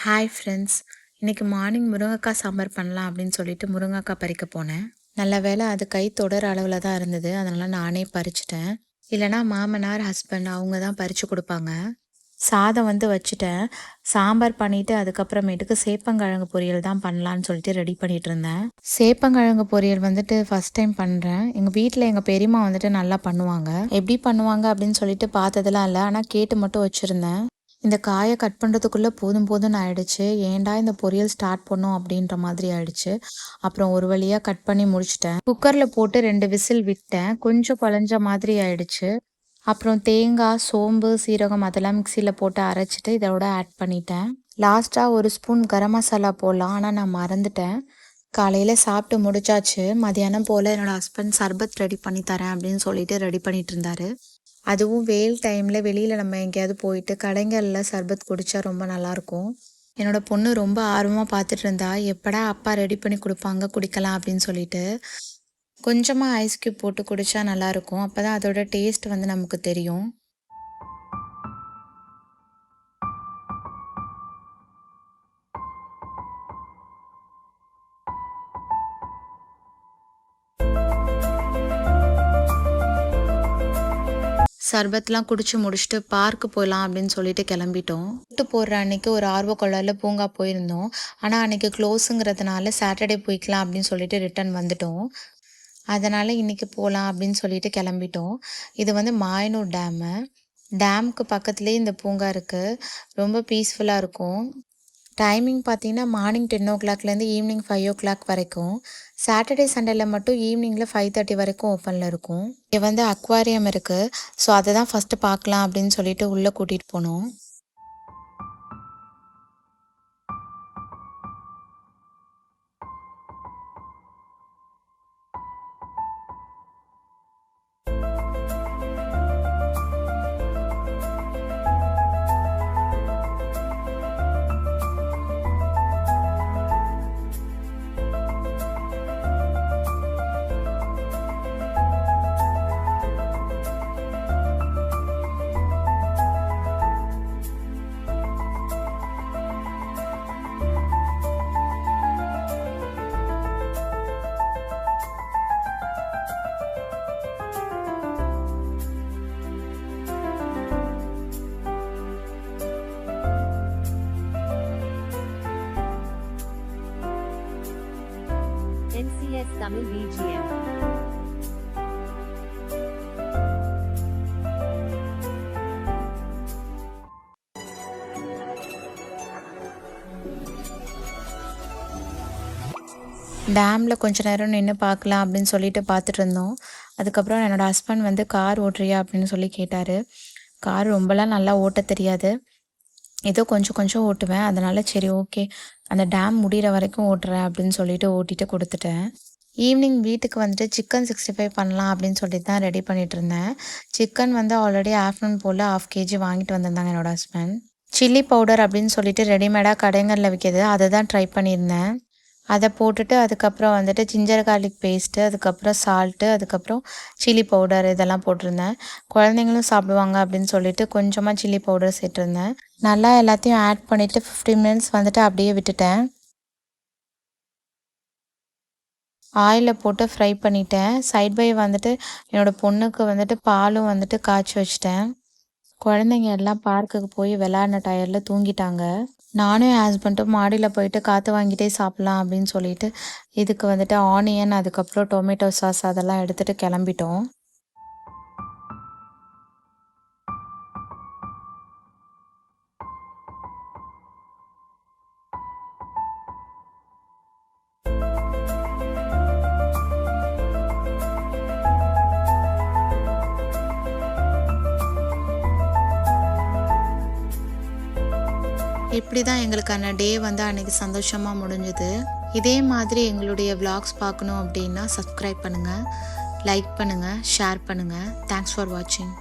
Hi friends, இன்றைக்கி morning முருங்கைக்காய் சாம்பார் பண்ணலாம் அப்படின்னு சொல்லிட்டு முருங்கைக்காய் பறிக்க போனேன். நல்ல வேளை அது கை தொடர அளவில் தான் இருந்தது, அதனால் நானே பறிச்சிட்டேன். இல்லைனா மாமனார் ஹஸ்பண்ட் அவங்க தான் பறித்து கொடுப்பாங்க. சாதம் வச்சுட்டேன். சாம்பார் பண்ணிவிட்டு அதுக்கப்புறமேட்டுக்கு சேப்பங்கிழங்கு பொரியல் தான் பண்ணலான்னு சொல்லிட்டு ரெடி பண்ணிகிட்டு இருந்தேன். சேப்பங்கிழங்கு பொரியல் ஃபஸ்ட் டைம் பண்ணுறேன். எங்கள் வீட்டில் எங்கள் பெரியம்மா நல்லா பண்ணுவாங்க. எப்படி பண்ணுவாங்க அப்படின்னு சொல்லிட்டு பார்த்ததெல்லாம் இல்லை, ஆனால் கேட்டு மட்டும் வச்சுருந்தேன். இந்த காயை கட் பண்ணுறதுக்குள்ளே போதும்னு ஆயிடுச்சு. ஏன்டா இந்த பொரியல் ஸ்டார்ட் பண்ணோம் அப்படின்ற மாதிரி ஆயிடுச்சு. அப்புறம் ஒரு வழியாக கட் பண்ணி முடிச்சிட்டேன். குக்கரில் போட்டு 2 விசில் விட்டேன். கொஞ்சம் குழஞ்ச மாதிரி ஆயிடுச்சு. அப்புறம் தேங்காய், சோம்பு, சீரகம் அதெல்லாம் மிக்சியில் போட்டு அரைச்சிட்டு இதோட ஆட் பண்ணிட்டேன். லாஸ்ட்டாக ஒரு ஸ்பூன் கரம் மசாலா போடலாம், ஆனால் நான் மறந்துட்டேன். காலையில் சாப்பிட்டு முடிச்சாச்சு. மதியானம் போல் என்னோடய ஹஸ்பண்ட் சர்பத் ரெடி பண்ணி தரேன் அப்படின்னு சொல்லிட்டு ரெடி பண்ணிட்டு இருந்தாரு. அதுவும் வெயில் டைமில் வெளியில் நம்ம எங்கேயாவது போயிட்டு கடைகளில் சர்பத் குடித்தா ரொம்ப நல்லாயிருக்கும். என்னோடய பொண்ணு ரொம்ப ஆர்வமாக பார்த்துட்டு இருந்தா, எப்படா அப்பா ரெடி பண்ணி கொடுப்பாங்க குடிக்கலாம் அப்படின்னு சொல்லிட்டு. கொஞ்சமாக ஐஸ் க்யூப் போட்டு குடித்தா நல்லாயிருக்கும். அப்போ தான் அதோட டேஸ்ட் நமக்கு தெரியும். சர்பத்லாம் குடிச்சு முடிச்சுட்டு பார்க்கு போகலாம் அப்படின்னு சொல்லிட்டு கிளம்பிட்டோம். கூட்டு போடுற அன்னைக்கு ஒரு ஆர்வ கோளாறுல பூங்கா போயிருந்தோம். ஆனால் அன்னைக்கு க்ளோஸுங்கிறதுனால சாட்டர்டே போய்க்கலாம் அப்படின்னு சொல்லிட்டு ரிட்டர்ன் வந்துட்டோம். அதனால் இன்றைக்கி போகலாம் அப்படின்னு சொல்லிட்டு கிளம்பிட்டோம். இது மாயனூர் டேமு. டேமுக்கு பக்கத்துலேயே இந்த பூங்கா இருக்குது. ரொம்ப பீஸ்ஃபுல்லாக இருக்கும். டைமிங் பார்த்தீங்கன்னா மார்னிங் 10 o'clockலேருந்து ஈவினிங் 5 o'clock வரைக்கும். சாட்டர்டே சண்டேல மட்டும் ஈவினிங்கில் 5:30 வரைக்கும் ஓப்பனில் இருக்கும். இங்கே அக்வாரியம் இருக்குது. ஸோ அதை தான் ஃபஸ்ட்டு பார்க்கலாம் அப்படின்னு சொல்லிட்டு உள்ளே கூட்டிகிட்டு போனோம். NCS Tamil BGM. டேமில் கொஞ்ச நேரம் நின்று பார்க்கலாம் அப்படின்னு சொல்லிட்டு பார்த்துட்டு இருந்தோம். அதுக்கப்புறம் என்னோடய ஹஸ்பண்ட் கார் ஓட்டுறியா அப்படின்னு சொல்லி கேட்டார். கார் ரொம்பலாம் நல்லா ஓட்ட தெரியாது, ஏதோ கொஞ்சம் ஓட்டுவேன். அதனால் சரி ஓகே, அந்த டேம் முடிகிற வரைக்கும் ஓட்டுறேன் அப்படின்னு சொல்லிட்டு ஓட்டிட்டு கொடுத்துட்டேன். ஈவினிங் வீட்டுக்கு சிக்கன் 65 பண்ணலாம் அப்படின்னு சொல்லிட்டு தான் ரெடி பண்ணிகிட்டு இருந்தேன். சிக்கன் ஆல்ரெடி ஆஃப்டர்நூன் போல் 1/2 kg வாங்கிட்டு வந்திருந்தாங்க என்னோடய ஹஸ்பண்ட். சில்லி பவுடர் அப்படின்னு சொல்லிட்டு ரெடிமேடாக கடைகளில் விற்கிது, அதை தான் ட்ரை பண்ணியிருந்தேன். அதை போட்டுட்டு அதுக்கப்புறம் ஜிஞ்சர் கார்லிக் பேஸ்ட்டு, அதுக்கப்புறம் சால்ட்டு, அதுக்கப்புறம் சில்லி பவுடர் இதெல்லாம் போட்டிருந்தேன். குழந்தைங்களும் சாப்பிடுவாங்க அப்படின்னு சொல்லிட்டு கொஞ்சமாக சில்லி பவுடர் சேர்த்துருந்தேன். நல்லா எல்லாத்தையும் ஆட் பண்ணிவிட்டு 15 minutes அப்படியே விட்டுட்டேன். ஆயிலில் போட்டு ஃப்ரை பண்ணிட்டேன். சைட் பை என்னோடய பொண்ணுக்கு பாலும் காய்ச்சி வச்சிட்டேன். குழந்தைங்க எல்லாம் பார்க்குக்கு போய் விளையாடின டயரில் தூங்கிட்டாங்க. நானும் என் ஹஸ்பண்டும் மாடியில் போயிட்டு காற்று வாங்கிட்டே சாப்பிட்லாம் அப்படின்னு சொல்லிட்டு இதுக்கு ஆனியன், அதுக்கப்புறம் டொமேட்டோ சாஸ் அதெல்லாம் எடுத்துகிட்டு கிளம்பிட்டோம். இப்படி தான் எங்களுக்கான டே அன்றைக்கி சந்தோஷமாக முடிஞ்சுது. இதே மாதிரி எங்களுடைய vlogs பார்க்கணும் அப்படின்னா சப்ஸ்கிரைப் பண்ணுங்கள், லைக் பண்ணுங்கள், ஷேர் பண்ணுங்கள். தேங்க்ஸ் ஃபார் வாட்சிங்.